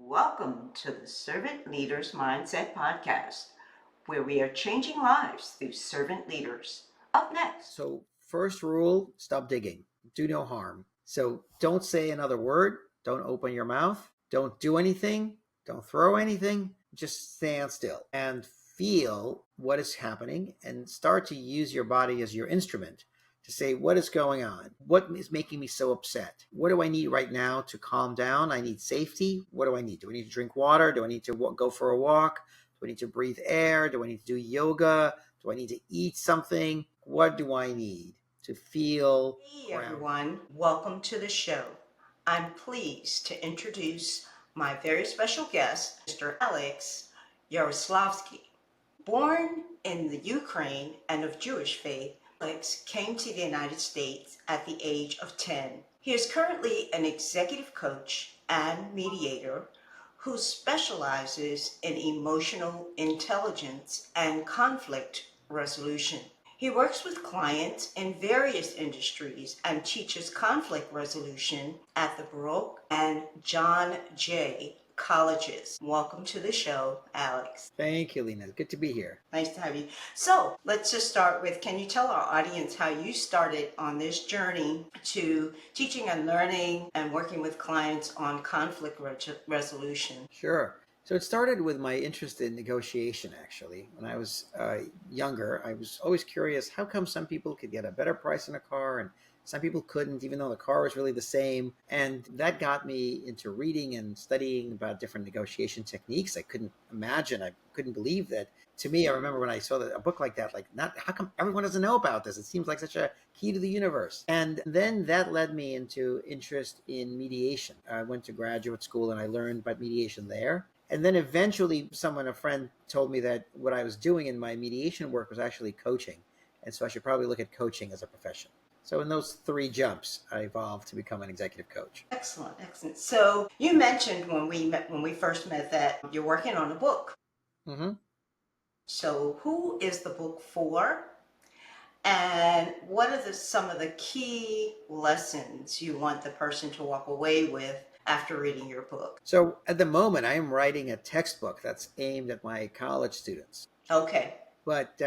Welcome to the Servant Leaders Mindset Podcast, where we are changing lives through servant leaders. Up next. So, first rule, stop digging. Do no harm. So, don't say another word. Don't open your mouth. Don't do anything. Don't throw anything. Just stand still and feel what is happening and start to use your body as your instrument to say, what is going on? What is making me so upset? What do I need right now to calm down? I need safety. What do I need? Do I need to drink water? Do I need to go for a walk? Do I need to breathe air? Do I need to do yoga? Do I need to eat something? What do I need to feel Hey grounded? everyone, welcome to the show. I'm pleased to introduce my very special guest, Mr. Alex Yaroslavsky. Born in the Ukraine and of Jewish faith, Alex came to the United States at the age of 10. He is currently an executive coach and mediator who specializes in emotional intelligence and conflict resolution. He works with clients in various industries and teaches conflict resolution at the Baruch and John Jay colleges. Welcome to the show, Alex. Thank you, Lena. Good to be here. Nice to have you. So let's just start with, can you tell our audience how you started on this journey to teaching and learning and working with clients on conflict resolution? Sure. So it started with my interest in negotiation, actually. When I was younger, I was always curious, how come some people could get a better price on a car and some people couldn't, even though the car was really the same? And that got me into reading and studying about different negotiation techniques. I couldn't believe that. To me, I remember when I saw a book like that, how come everyone doesn't know about this? It seems like such a key to the universe. And then that led me into interest in mediation. I went to graduate school and I learned about mediation there. And then eventually a friend told me that what I was doing in my mediation work was actually coaching. And so I should probably look at coaching as a profession. So in those 3 jumps, I evolved to become an executive coach. Excellent, excellent. So you mentioned when we first met that you're working on a book. Mm-hmm. So who is the book for? And what are some of the key lessons you want the person to walk away with after reading your book? So at the moment, I am writing a textbook that's aimed at my college students. Okay. But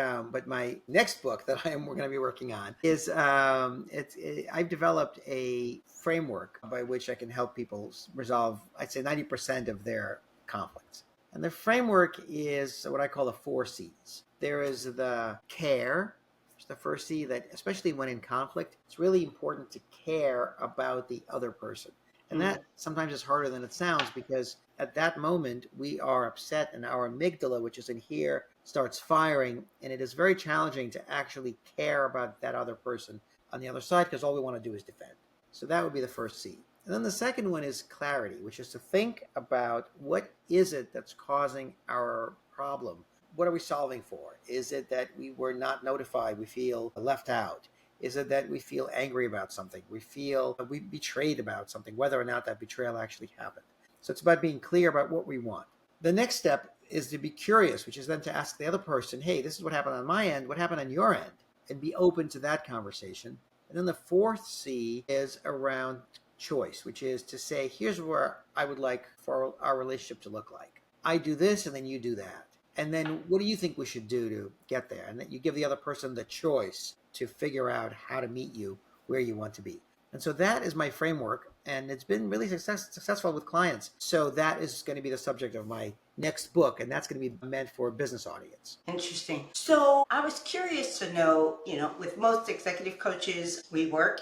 my next book that we're going to be working on is I've developed a framework by which I can help people resolve, I'd say, 90% of their conflicts. And the framework is what I call the 4 C's. There is the care, which is the first C, that especially when in conflict, it's really important to care about the other person. And that sometimes is harder than it sounds, because at that moment we are upset and our amygdala, which is in here, starts firing, and it is very challenging to actually care about that other person on the other side, because all we want to do is defend. So that would be the first C. And then the second one is clarity, which is to think about what is it that's causing our problem? What are we solving for? Is it that we were not notified? We feel left out? Is it that we feel angry about something? We feel we betrayed about something, whether or not that betrayal actually happened. So it's about being clear about what we want. The next step is to be curious, which is then to ask the other person, hey, this is what happened on my end, what happened on your end? And be open to that conversation. And then the 4th C is around choice, which is to say, here's where I would like for our relationship to look like. I do this and then you do that. And then what do you think we should do to get there? And then you give the other person the choice to figure out how to meet you where you want to be. And so that is my framework, and it's been really successful with clients. So that is going to be the subject of my next book, and that's going to be meant for a business audience. Interesting. So I was curious to know, with most executive coaches, we work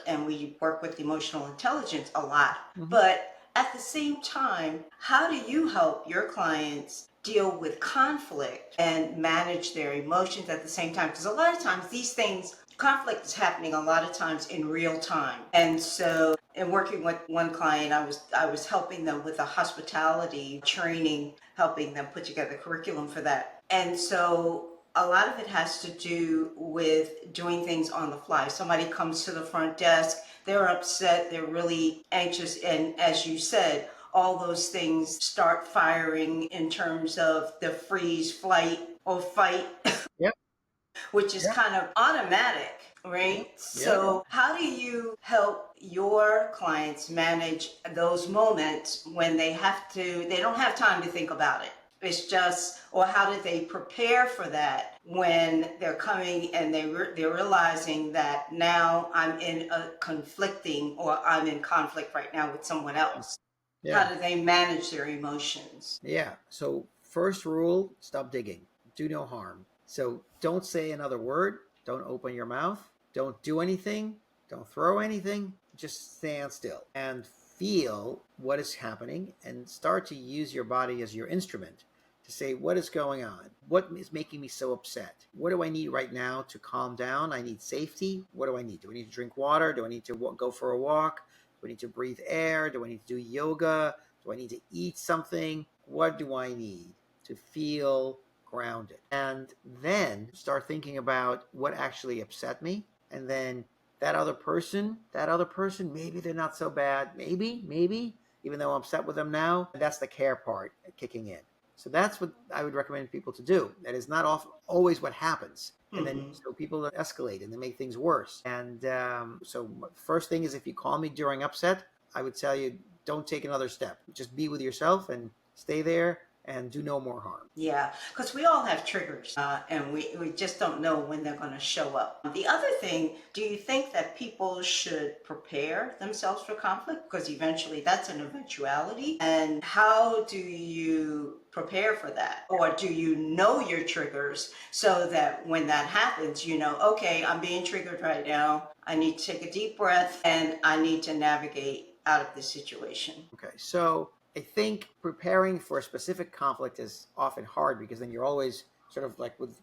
with emotional intelligence a lot, but at the same time, how do you help your clients deal with conflict and manage their emotions at the same time? Because a lot of times conflict is happening a lot of times in real time. And so in working with one client, I was helping them with a hospitality training, helping them put together a curriculum for that. And so a lot of it has to do with doing things on the fly. Somebody comes to the front desk, they're upset, they're really anxious, and as you said, all those things start firing in terms of the freeze, flight, or fight. Yep. which is Yeah. kind of automatic, Yeah. right? Yeah. So, how do you help your clients manage those moments when they don't have time to think about it? It's just, or how do they prepare for that when they're coming and they're realizing that now I'm in a conflicting or I'm in conflict right now with someone else? How Yeah. do they manage their emotions? Yeah. So, first rule, stop digging. Do no harm. So, don't say another word. Don't open your mouth. Don't do anything. Don't throw anything. Just stand still and feel what is happening and start to use your body as your instrument to say, what is going on? What is making me so upset? What do I need right now to calm down? I need safety. What do I need? Do I need to drink water? Do I need to go for a walk? Do I need to breathe air? Do I need to do yoga? Do I need to eat something? What do I need to feel grounded? And then start thinking about what actually upset me. And then that other person, maybe they're not so bad. Maybe, even though I'm upset with them now, that's the care part kicking in. So that's what I would recommend people to do. That is not always what happens. And then Mm-hmm. so people escalate and they make things worse. And so first thing is, if you call me during upset, I would tell you, don't take another step. Just be with yourself and stay there and do no more harm. Yeah, because we all have triggers and we just don't know when they're going to show up. The other thing, do you think that people should prepare themselves for conflict? Because eventually that's an eventuality. And how do you prepare for that? Or do you know your triggers so that when that happens, you know, okay, I'm being triggered right now. I need to take a deep breath and I need to navigate out of this situation. Okay, so I think preparing for a specific conflict is often hard because then you're always sort of like with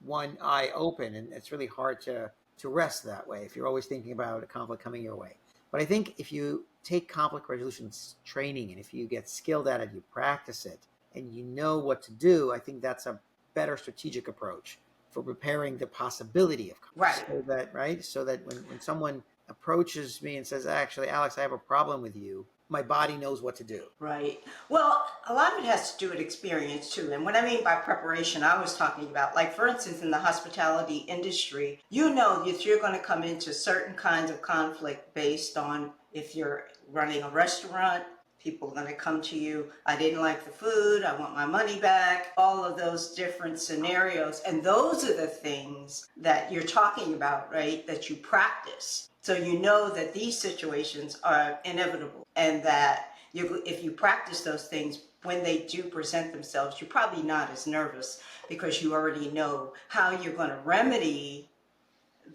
one eye open, and it's really hard to rest that way if you're always thinking about a conflict coming your way. But I think if you take conflict resolution training and if you get skilled at it, you practice it, and you know what to do, I think that's a better strategic approach for preparing the possibility of Right. conflict. So that when someone approaches me and says, actually, Alex, I have a problem with you, my body knows what to do. Right. Well, a lot of it has to do with experience too. And what I mean by preparation, I was talking about, like, for instance, in the hospitality industry, you know, if you're going to come into certain kinds of conflict based on if you're running a restaurant, people are going to come to you. I didn't like the food. I want my money back. All of those different scenarios. And those are the things that you're talking about, right? That you practice. So you know that these situations are inevitable and that if you practice those things, when they do present themselves, you're probably not as nervous because you already know how you're going to remedy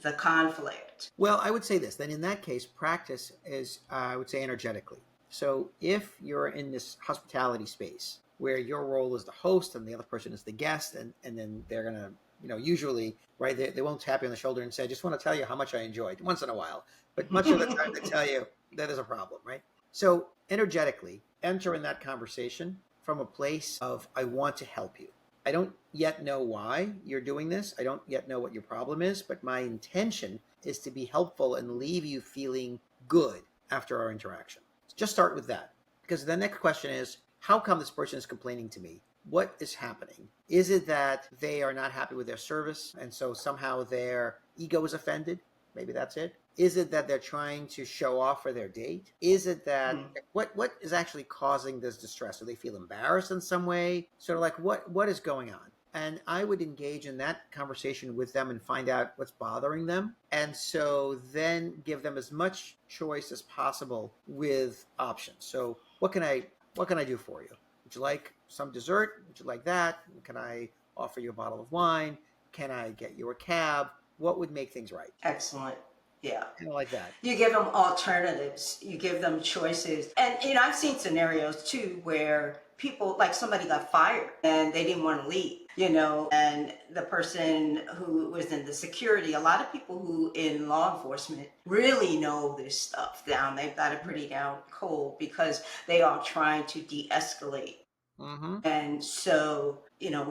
the conflict. Well, I would say this. Then in that case, practice is, I would say, energetically. So if you're in this hospitality space where your role is the host and the other person is the guest, and then they're going to, usually, right, they won't tap you on the shoulder and say, I just want to tell you how much I enjoyed once in a while. But much of the time they tell you that there's a problem, right? So energetically enter in that conversation from a place of, I want to help you. I don't yet know why you're doing this. I don't yet know what your problem is, but my intention is to be helpful and leave you feeling good after our interaction. Just start with that. Because the next question is, how come this person is complaining to me? What is happening? Is it that they are not happy with their service and so somehow their ego is offended? Maybe that's it. Is it that they're trying to show off for their date? Is it that what is actually causing this distress? Do they feel embarrassed in some way? Sort of like what is going on? And I would engage in that conversation with them and find out what's bothering them. And so then give them as much choice as possible with options. So what can I do for you? Would you like some dessert? Would you like that? Can I offer you a bottle of wine? Can I get you a cab? What would make things right? Excellent. Yeah. Kind of like that. You give them alternatives, you give them choices. And, I've seen scenarios too where people, like somebody got fired and they didn't want to leave, and the person who was in the security, a lot of people who in law enforcement really know this stuff down. They've got it pretty down cold because they are trying to de-escalate. Mm-hmm. And so,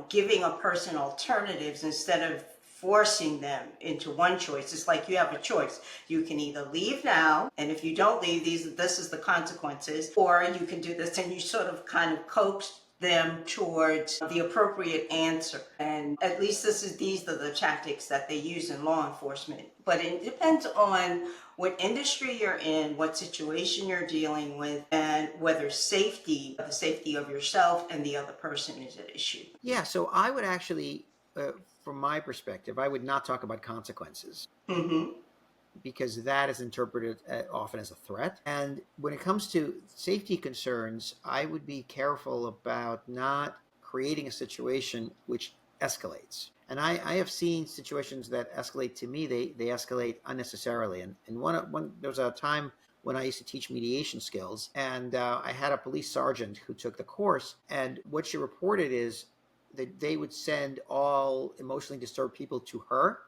giving a person alternatives instead of forcing them into one choice. It's like you have a choice. You can either leave now, and if you don't leave, this is the consequences, or you can do this, and you sort of kind of coax them towards the appropriate answer. And at least these are the tactics that they use in law enforcement. But it depends on what industry you're in, what situation you're dealing with, and whether the safety of yourself and the other person is at issue. Yeah, so I would actually, from my perspective, I would not talk about consequences Mm-hmm. because that is interpreted often as a threat. And when it comes to safety concerns, I would be careful about not creating a situation which escalates. And I have seen situations that escalate to me, they escalate unnecessarily. And there was a time when I used to teach mediation skills, and I had a police sergeant who took the course. And what she reported is that they would send all emotionally disturbed people to her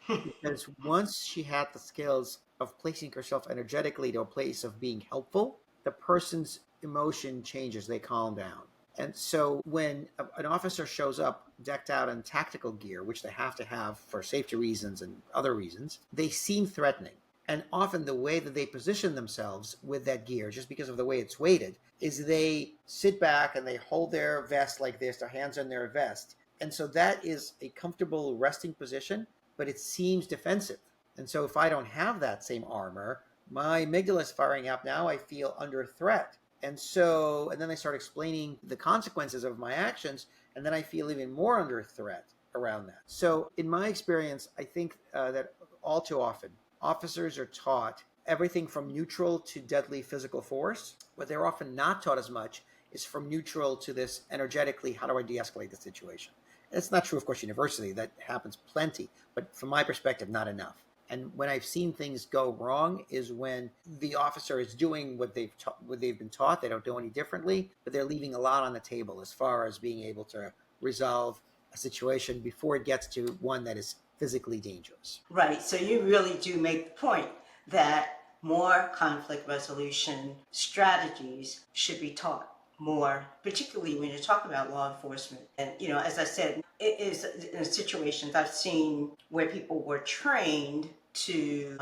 because once she had the skills of placing herself energetically to a place of being helpful, the person's emotion changes, they calm down. And so when an officer shows up decked out in tactical gear, which they have to have for safety reasons and other reasons, they seem threatening. And often the way that they position themselves with that gear, just because of the way it's weighted, is they sit back and they hold their vest like this, their hands on their vest. And so that is a comfortable resting position, but it seems defensive. And so if I don't have that same armor, my amygdala is firing up. Now I feel under threat. And then I start explaining the consequences of my actions, and then I feel even more under threat around that. So in my experience, I think that all too often, officers are taught everything from neutral to deadly physical force. What they're often not taught as much is from neutral to this energetically, how do I de-escalate the situation? It's not true, of course, university. That happens plenty. But from my perspective, not enough. And when I've seen things go wrong is when the officer is doing what they've been taught. They don't do any differently, but they're leaving a lot on the table as far as being able to resolve a situation before it gets to one that is physically dangerous. Right. So you really do make the point that more conflict resolution strategies should be taught more, particularly when you talk about law enforcement. And, as I said, it is in situations I've seen where people were trained to,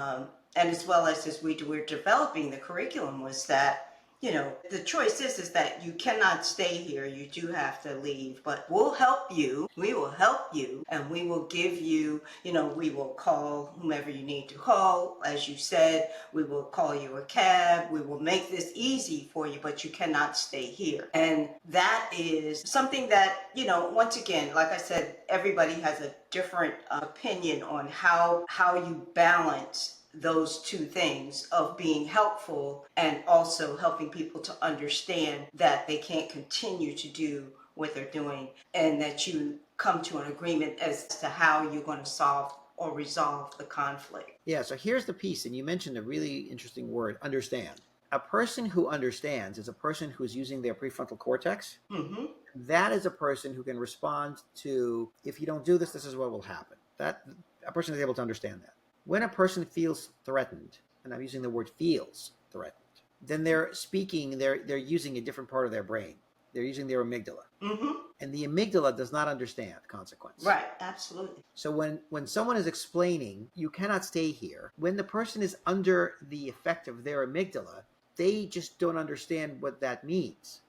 and as well as we were developing the curriculum, was that the choice is that you cannot stay here. You do have to leave, but we'll help you. We will help you, and we will give you, we will call whomever you need to call. As you said, we will call you a cab. We will make this easy for you, but you cannot stay here. And that is something that, once again, like I said, everybody has a different opinion on how you balance those two things of being helpful and also helping people to understand that they can't continue to do what they're doing, and that you come to an agreement as to how you're going to solve or resolve the conflict. Yeah, so here's the piece, and you mentioned a really interesting word, understand. A person who understands is a person who's using their prefrontal cortex. Mm-hmm. That is a person who can respond to, if you don't do this, this is what will happen. That a person is able to understand that. When a person feels threatened, and I'm using the word feels threatened, then they're using a different part of their brain. They're using their amygdala. Mm-hmm. And the amygdala does not understand consequence. Right, absolutely. So when someone is explaining, you cannot stay here, when the person is under the effect of their amygdala, they just don't understand what that means.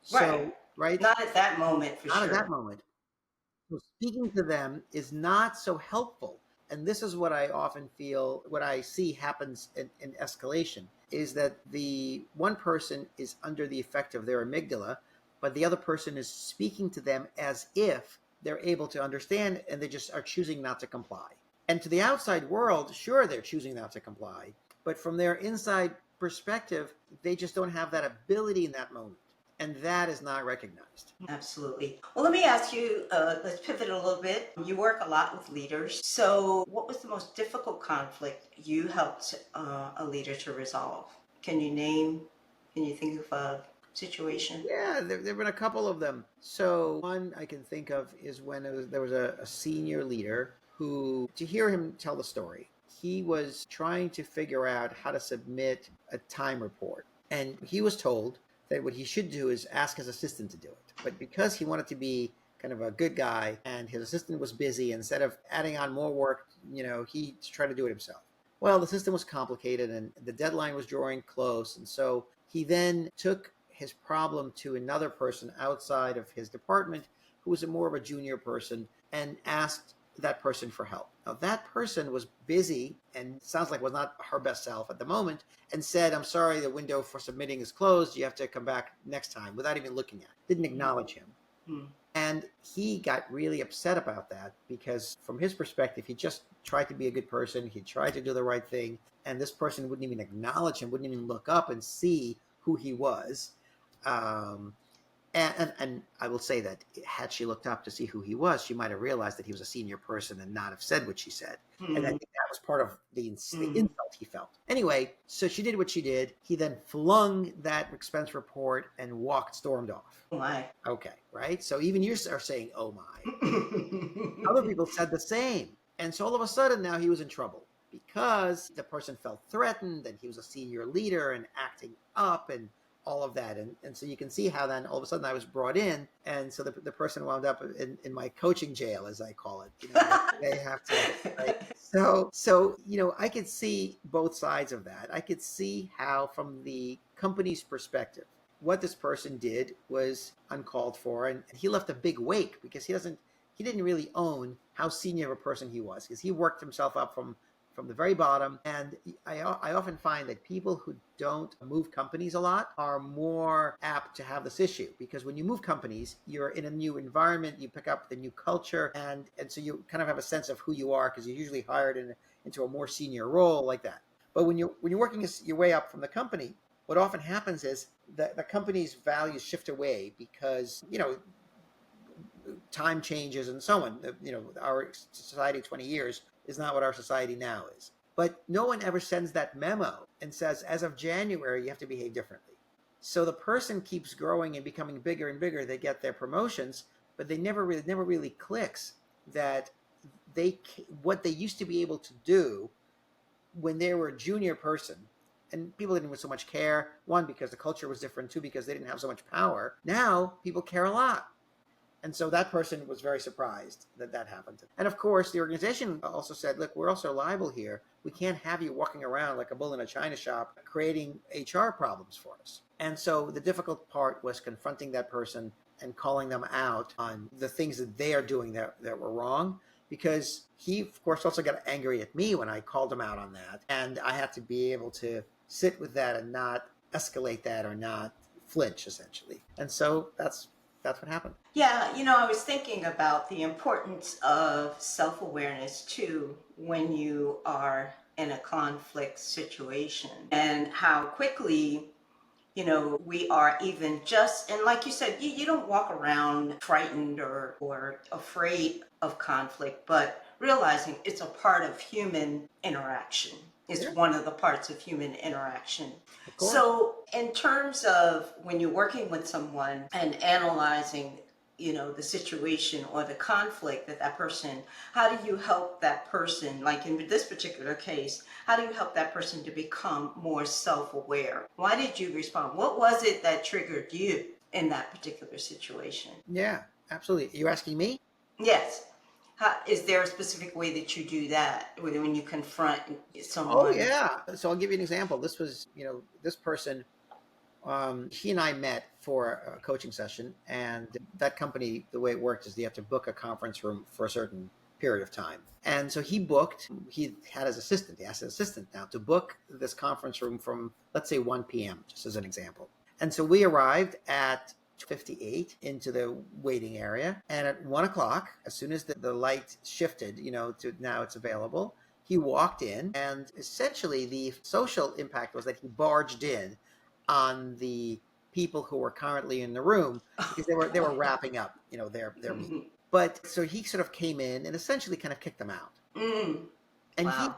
So, right? Not at that moment, for Not sure. at that moment. So speaking to them is not so helpful. And this is what I often feel, what I see happens in escalation, is that the one person is under the effect of their amygdala, but the other person is speaking to them as if they're able to understand, and they just are choosing not to comply. And to the outside world, sure, they're choosing not to comply, but from their inside perspective, they just don't have that ability in that moment. And that is not recognized. Absolutely. Well, let me ask you, let's pivot a little bit. You work a lot with leaders. So what was the most difficult conflict you helped a leader to resolve? Can you think of a situation? Yeah, there have been a couple of them. So one I can think of is when there was a senior leader who, to hear him tell the story, he was trying to figure out how to submit a time report. And he was told that what he should do is ask his assistant to do it. But because he wanted to be kind of a good guy and his assistant was busy, instead of adding on more work, he tried to do it himself. Well, the system was complicated and the deadline was drawing close. And so he then took his problem to another person outside of his department who was more of a junior person and asked that person for help. Now, that person was busy and sounds like was not her best self at the moment and said, I'm sorry, the window for submitting is closed. You have to come back next time without even looking at it. Didn't acknowledge him. Mm. And he got really upset about that because from his perspective, he just tried to be a good person. He tried to do the right thing. And this person wouldn't even acknowledge him, wouldn't even look up and see who he was. Um, and I will say that had she looked up to see who he was, she might have realized that he was a senior person and not have said what she said. Mm. And I think that was part of the insult he felt. Anyway, so she did what she did. He then flung that expense report and stormed off. Oh my. Okay, right? So even you are saying, oh my. Other people said the same. And so all of a sudden now he was in trouble because the person felt threatened and he was a senior leader and acting up and all of that. And so you can see how then all of a sudden I was brought in. And so the person wound up in my coaching jail, as I call it. You know, they have to, right? So, you know, I could see both sides of that. I could see how from the company's perspective, what this person did was uncalled for. And he left a big wake because he didn't really own how senior of a person he was because he worked himself up from the very bottom. And I often find that people who don't move companies a lot are more apt to have this issue because when you move companies, you're in a new environment, you pick up the new culture, and so you kind of have a sense of who you are because you're usually hired into a more senior role like that. But when you're working your way up from the company, what often happens is that the company's values shift away because, you know, time changes and so on. You know, our society 20 years is not what our society now is. But no one ever sends that memo and says, as of January, you have to behave differently. So the person keeps growing and becoming bigger and bigger. They get their promotions, but they never really clicks that what they used to be able to do when they were a junior person, and people didn't so much care, one, because the culture was different, two, because they didn't have so much power. Now people care a lot. And so that person was very surprised that happened. And of course, the organization also said, look, we're also liable here. We can't have you walking around like a bull in a china shop creating HR problems for us. And so the difficult part was confronting that person and calling them out on the things that they are doing that were wrong. Because he, of course, also got angry at me when I called him out on that. And I had to be able to sit with that and not escalate that or not flinch, essentially. And so that's what happened. Yeah, you know, I was thinking about the importance of self-awareness too when you are in a conflict situation and how quickly, you know, we are even just, and like you said, you don't walk around frightened or afraid of conflict, but realizing it's a part of human interaction. It's one of the parts of human interaction. So in terms of when you're working with someone and analyzing, you know, the situation or the conflict that person, how do you help that person, like in this particular case, how do you help that person to become more self-aware? Why did you respond? What was it that triggered you in that particular situation? Yeah, absolutely. You're asking me? Yes. Is there a specific way that you do that when you confront someone? Oh, yeah. So I'll give you an example. This was, you know, this person, he and I met for a coaching session, and that company, the way it worked is you have to book a conference room for a certain period of time. And so he had his assistant, he asked his assistant now to book this conference room from, let's say, 1 p.m., just as an example. And so we arrived at 58 into the waiting area. And at 1 o'clock, as soon as the light shifted, you know, to now it's available, he walked in, and essentially the social impact was that he barged in on the people who were currently in the room because they were wrapping up, you know, their meeting. But so he sort of came in and essentially kind of kicked them out. And wow.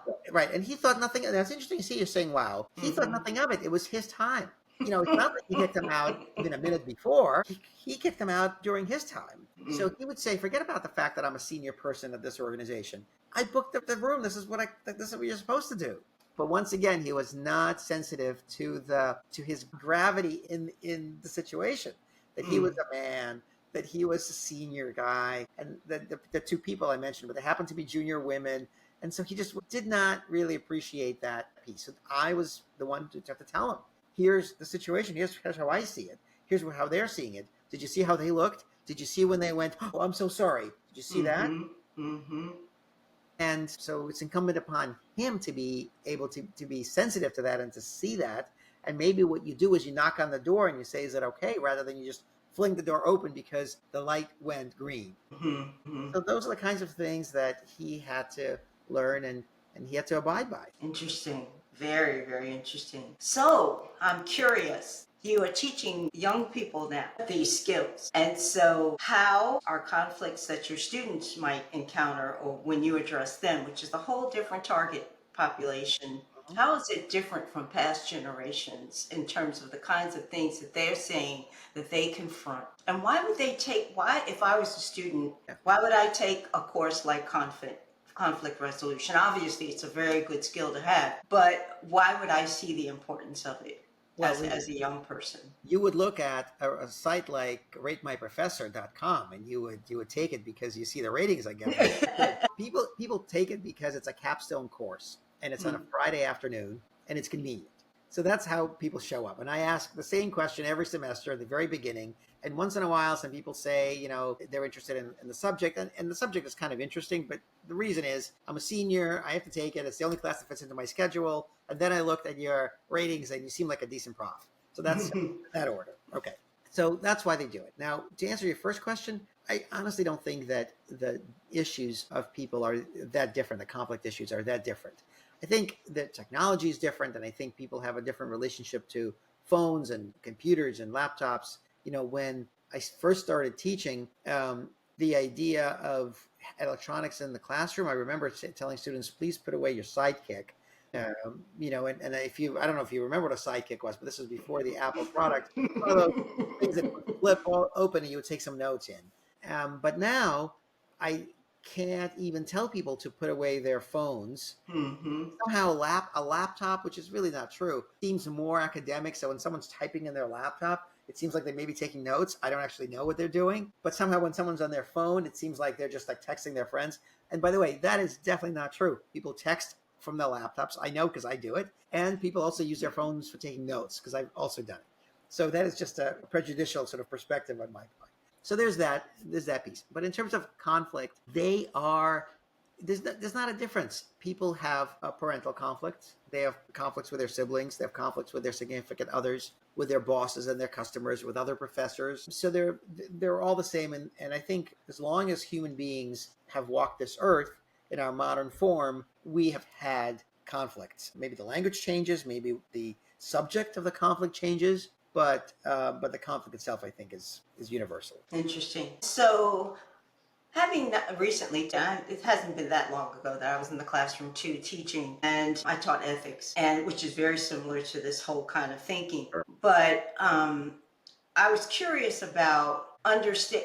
he thought nothing. That's interesting to see you saying, wow. He thought nothing of it. It was his time. You know, it's not that he kicked them out even a minute before. He kicked them out during his time. So he would say, forget about the fact that I'm a senior person at this organization. I booked the room. This is what you're supposed to do. But once again, he was not sensitive to his gravity in the situation. That he was a man, that he was a senior guy, and the two people I mentioned, but they happened to be junior women. And so he just did not really appreciate that piece. So I was the one to have to tell him, here's the situation, here's how I see it. here's how they're seeing it. Did you see how they looked? Did you see when they went, oh, I'm so sorry? Did you see that? Mm-hmm. Mm-hmm. And so it's incumbent upon him to be able to be sensitive to that and to see that. And maybe what you do is you knock on the door and you say, is it okay? Rather than you just fling the door open because the light went green. Mm-hmm. So those are the kinds of things that he had to learn and he had to abide by. Interesting. Very, very interesting. So I'm curious. You are teaching young people now these skills. And so, how are conflicts that your students might encounter or when you address them, which is a whole different target population, Mhm. how is it different from past generations in terms of the kinds of things that they're saying that they confront? And why would they take, why, if I was a student, Yeah. why would I take a course like conflict resolution? Obviously, it's a very good skill to have, but why would I see the importance of it Well, as a young person? you would look at a site like ratemyprofessor.com and you would take it because you see the ratings I get from people take it because it's a capstone course and it's on a Hmm. Friday afternoon and it's convenient. So that's how people show up. And I ask the same question every semester at the very beginning. And once in a while, some people say, they're interested in the subject. And the subject is kind of interesting. But the reason is I'm a senior. I have to take it. It's the only class that fits into my schedule. And then I looked at your ratings and you seem like a decent prof. So that's that order. Okay. So that's why they do it. Now, to answer your first question, I honestly don't think that the issues of people are that different. The conflict issues are that different. I think that technology is different, and I think people have a different relationship to phones and computers and laptops. When I first started teaching, the idea of electronics in the classroom, I remember telling students, please put away your sidekick. And if I don't know if you remember what a sidekick was, but this was before the Apple product. One of those things that would flip open and you would take some notes in. But now I can't even tell people to put away their phones. Hmm. Somehow a laptop, which is really not true, seems more academic. So when someone's typing in their laptop, it seems like they may be taking notes. I don't actually know what they're doing. But somehow when someone's on their phone, it seems like they're just like texting their friends. And by the way, that is definitely not true. People text from their laptops. I know because I do it. And people also use their phones for taking notes because I've also done it. So that is just a prejudicial sort of perspective on my part. So there's that piece. But in terms of conflict, there's not a difference. People have a parental conflict. They have conflicts with their siblings. They have conflicts with their significant others, with their bosses and their customers, with other professors. So they're all the same. And I think as long as human beings have walked this earth in our modern form, we have had conflicts. Maybe the language changes. Maybe the subject of the conflict changes. But the conflict itself, I think, is universal. Interesting. So, having recently, it hasn't been that long ago that I was in the classroom too teaching, and I taught ethics, and which is very similar to this whole kind of thinking. But I was curious about understand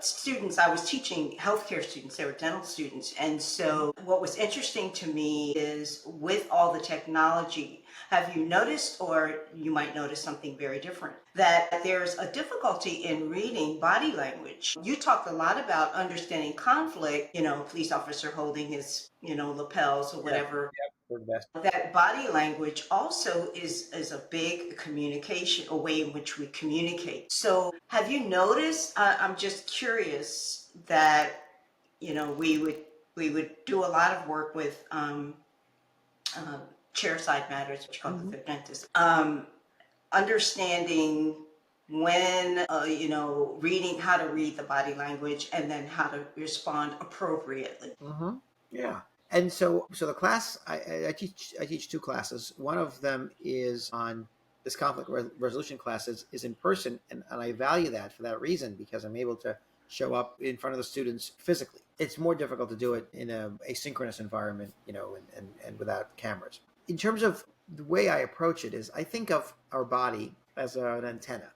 students. I was teaching healthcare students; they were dental students, and so what was interesting to me is with all the technology. Have you noticed, or you might notice something very different, that there's a difficulty in reading body language? You talked a lot about understanding conflict, police officer holding his, lapels or Yeah, whatever. we're the best. That body language also is a big communication, a way in which we communicate. So have you noticed, I'm just curious that, we would do a lot of work with uh, chair-side matters, which you call Mm-hmm. the dentist. Understanding when, reading how to read the body language and then how to respond appropriately. Mm-hmm. Yeah. And so the class I teach two classes. One of them is on this conflict resolution class is in person, and I value that for that reason because I'm able to show up in front of the students physically. It's more difficult to do it in a asynchronous environment, and without cameras. In terms of the way I approach it is I think of our body as an antenna.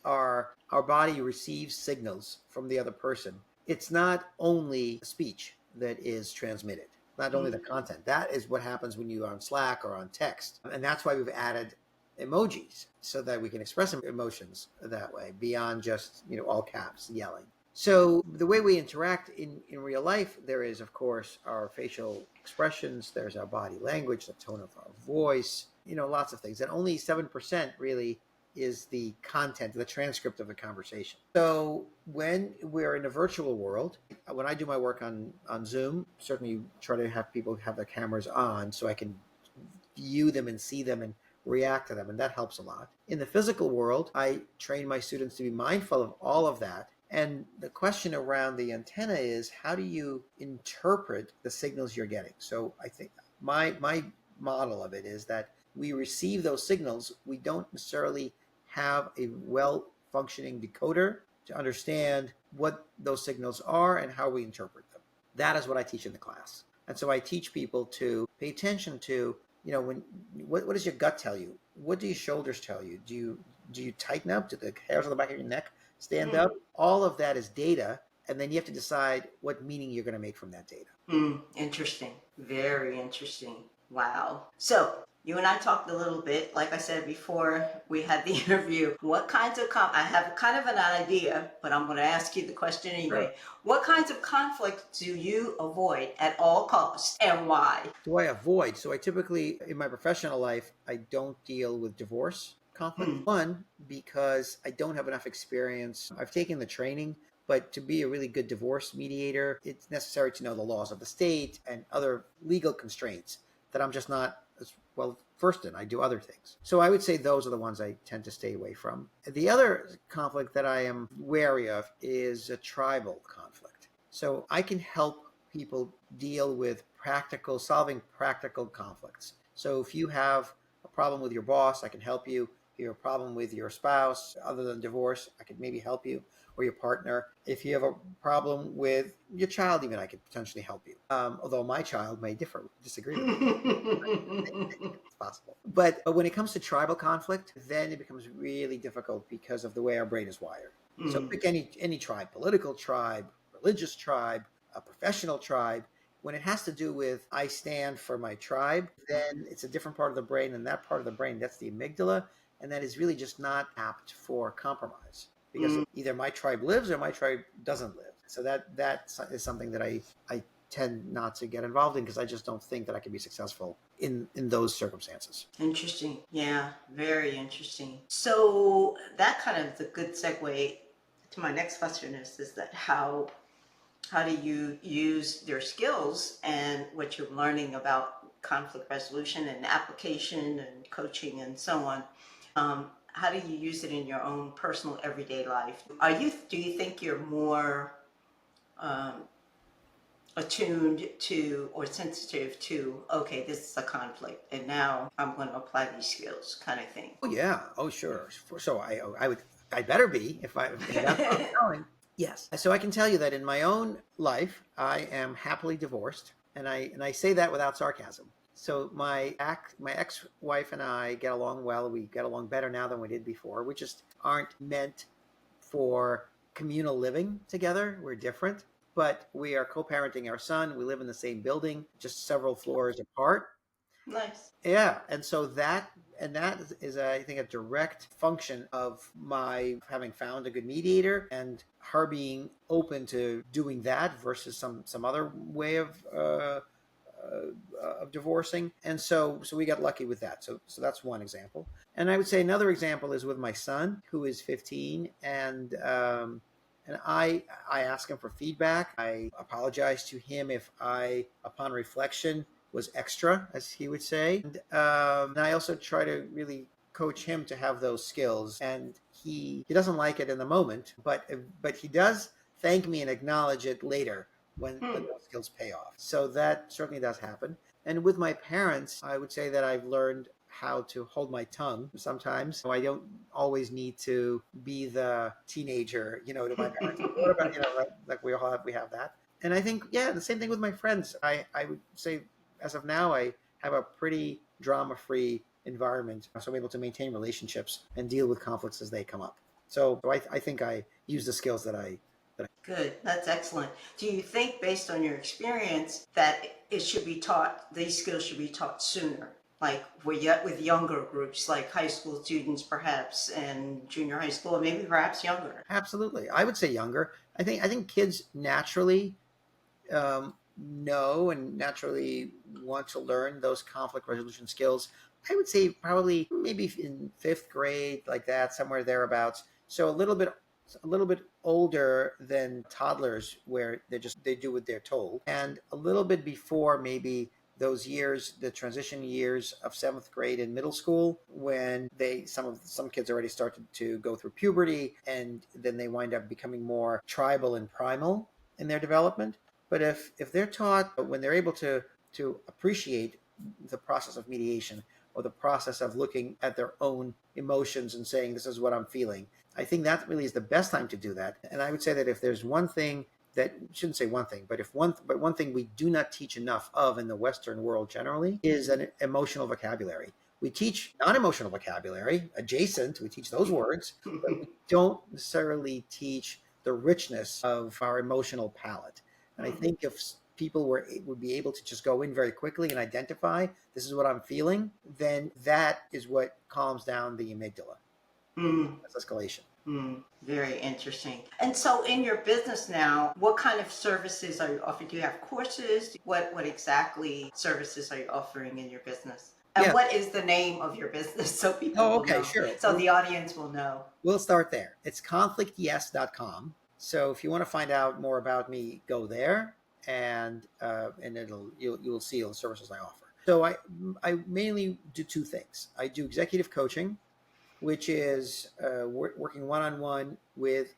Our body receives signals from the other person. It's not only speech that is transmitted, not only the content. That is what happens when you are on Slack or on text. And that's why we've added emojis so that we can express emotions that way beyond just, all caps yelling. So the way we interact in real life, there is, of course, our facial expressions, there's our body language, the tone of our voice, lots of things. And only 7% really is the content, the transcript of the conversation. So when we're in a virtual world, when I do my work on Zoom, certainly try to have people have their cameras on so I can view them and see them and react to them, and that helps a lot. In the physical world, I train my students to be mindful of all of that. And the question around the antenna is, how do you interpret the signals you're getting? So I think my model of it is that we receive those signals. We don't necessarily have a well functioning decoder to understand what those signals are and how we interpret them. That is what I teach in the class. And so I teach people to pay attention to, when what does your gut tell you? What do your shoulders tell you? Do you tighten up? Do the hairs on the back of your neck stand up? All of that is data, and then you have to decide what meaning you're going to make from that data. Interesting. Very interesting. Wow. So you and I talked a little bit, like I said before we had the interview. What kinds of I have kind of an idea, but I'm going to ask you the question anyway. Sure. What kinds of conflict do you avoid at all costs, and why? Do I avoid? So I typically, in my professional life, I don't deal with divorce conflict. One, because I don't have enough experience. I've taken the training, but to be a really good divorce mediator, it's necessary to know the laws of the state and other legal constraints that I'm just not as well versed in. I do other things. So I would say those are the ones I tend to stay away from. The other conflict that I am wary of is a tribal conflict. So I can help people deal with solving practical conflicts. So if you have a problem with your boss, I can help you. If you have a problem with your spouse, other than divorce, I could maybe help you, or your partner. If you have a problem with your child, even, I could potentially help you. Although my child may disagree with me. It's possible. But when it comes to tribal conflict, then it becomes really difficult because of the way our brain is wired. So pick any tribe, political tribe, religious tribe, a professional tribe. When it has to do with I stand for my tribe, then it's a different part of the brain, and that part of the brain, that's the amygdala, and that is really just not apt for compromise, because either my tribe lives or my tribe doesn't live. So that is something that I tend not to get involved in, because I just don't think that I can be successful in those circumstances. Interesting. Yeah, very interesting. So that kind of is a good segue to my next question is that how do you use your skills and what you're learning about conflict resolution and application and coaching and so on? How do you use it in your own personal everyday life? Do you think you're more um, attuned to or sensitive to, okay, this is a conflict and now I'm going to apply these skills, kind of thing? Oh yeah. Oh sure. So I better be, if that's what I'm going. Yes. So I can tell you that in my own life, I am happily divorced, and I say that without sarcasm. So my ex-wife and I get along well. We get along better now than we did before. We just aren't meant for communal living together. We're different, but we are co-parenting our son. We live in the same building, just several floors apart. Nice. Yeah, and so that is, I think, a direct function of my having found a good mediator, and her being open to doing that versus some other way of divorcing. And so we got lucky with that. So that's one example. And I would say another example is with my son, who is 15, and I ask him for feedback. I apologize to him if I, upon reflection, was extra, as he would say. And I also try to really coach him to have those skills. And he doesn't like it in the moment, but he does thank me and acknowledge it later when those skills pay off. So that certainly does happen. And with my parents, I would say that I've learned how to hold my tongue sometimes. So I don't always need to be the teenager, to my parents. What about, like we have that. And I think, yeah, the same thing with my friends. I would say, as of now, I have a pretty drama-free environment, so I'm able to maintain relationships and deal with conflicts as they come up. So I think I use the skills that I. Good. That's excellent. Do you think, based on your experience, that it should be taught, these skills should be taught sooner? Like with younger groups, like high school students, perhaps, and junior high school, and maybe perhaps younger? Absolutely. I would say younger. I think kids naturally know and naturally want to learn those conflict resolution skills I would say probably maybe in fifth grade, like that, somewhere thereabouts. So a little bit older than toddlers, where they do what they're told, and a little bit before maybe those years, the transition years of seventh grade and middle school, when some kids already started to go through puberty, and then they wind up becoming more tribal and primal in their development. But if they're taught, when they're able to appreciate the process of mediation, or the process of looking at their own emotions and saying, this is what I'm feeling, I think that really is the best time to do that. And I would say that if there's one thing that, shouldn't say one thing, but one thing we do not teach enough of in the Western world generally is an emotional vocabulary. We teach non-emotional vocabulary, adjacent, we teach those words, but we don't necessarily teach the richness of our emotional palette. And I think if people would be able to just go in very quickly and identify, this is what I'm feeling, then that is what calms down the amygdala. That's escalation. Very interesting. And so in your business now, what kind of services are you offering? Do you have courses? What exactly services are you offering in your business? And Yeah. what is the name of your business so people Oh, will okay, know, sure. so the audience will know? We'll start there. It's conflictyes.com. So if you want to find out more about me, go there, and you'll see all the services I offer. So I mainly do two things. I do executive coaching, which is working one-on-one with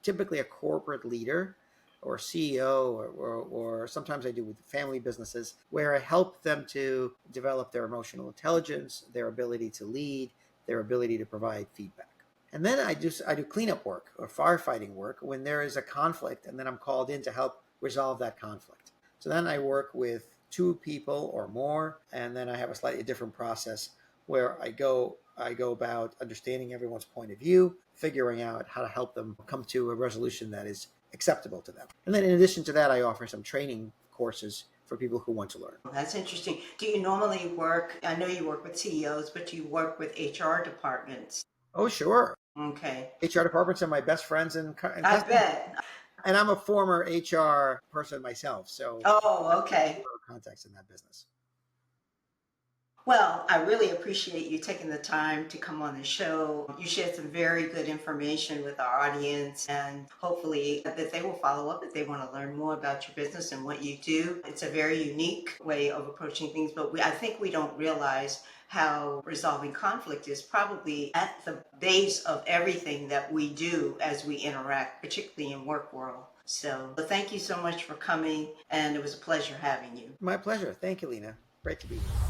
typically a corporate leader or CEO, or sometimes I do with family businesses, where I help them to develop their emotional intelligence, their ability to lead, their ability to provide feedback. And then I do cleanup work or firefighting work when there is a conflict, and then I'm called in to help resolve that conflict. So then I work with two people or more, and then I have a slightly different process where I go about understanding everyone's point of view, figuring out how to help them come to a resolution that is acceptable to them. And then in addition to that, I offer some training courses for people who want to learn. That's interesting. Do you normally work, I know you work with CEOs, but do you work with HR departments? Oh, sure. Okay. HR departments are my best friends and I customers. bet. And I'm a former HR person myself, so I Oh, have a okay. lot of contacts in that business. Well, I really appreciate you taking the time to come on the show. You shared some very good information with our audience, and hopefully that they will follow up if they want to learn more about your business and what you do. It's a very unique way of approaching things, but I think we don't realize how resolving conflict is probably at the base of everything that we do as we interact, particularly in work world. So thank you so much for coming, and it was a pleasure having you. My pleasure. Thank you, Lena. Great to be here.